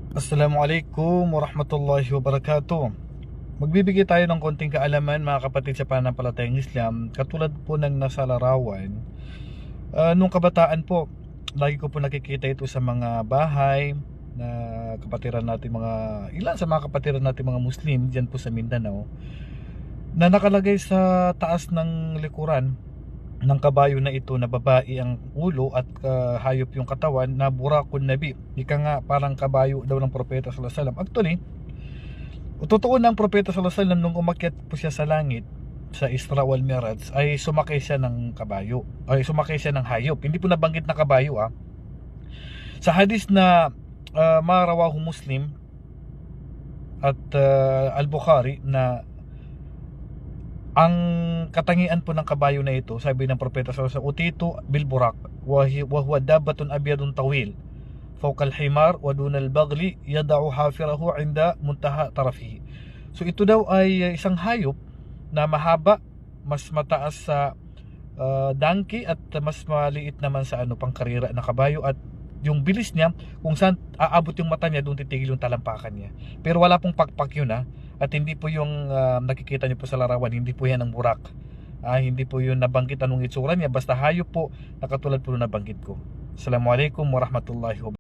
Assalamualaikum warahmatullahi wabarakatuh. Magbibigay tayo ng konting kaalaman mga kapatid sa pananampalatayang Islam. Katulad po ng nasa larawan, nung kabataan po, lagi ko po nakikita ito sa mga bahay na kapatiran natin, ilan sa mga kapatiran natin mga Muslim dyan po sa Mindanao, na nakalagay sa taas ng likuran ng kabayo na ito na babae ang ulo at hayop yung katawan, na burakon nabi. Ika nga parang kabayo daw ng propeta sallallahu alaihi wasallam. Actually, totoo na ang propeta sallallahu alaihi wasallam nung umakyat po siya sa langit sa Isra wal Miraj ay sumakay siya ng kabayo, ay sumakay siya ng hayop. Hindi po nabanggit na kabayo Sa hadis na marawahu Muslim at Al-Bukhari, na ang katangian po ng kabayo na ito, sabi ng propeta sallallahu alaihi wasallam, utitu bil burak wa huwa dabbatun abyadun tawil fawqa al-himar wa duna al-baghli yad'u hafirahu 'inda muntaha tarafihi. So ito daw ay isang hayop na mahaba, mas mataas sa donkey at mas maliit naman sa pangkarera na kabayo, at yung bilis niya, kung saan aabot yung mata niya, doon titigil yung talampakan niya. Pero wala pong pakpak yun at hindi po yung nakikita niyo po sa larawan, hindi po yan ang burak. Hindi po yun nabanggit anong itsura niya, basta hayop po na katulad po na nabanggit ko. Assalamualaikum warahmatullahi wabarakatuh.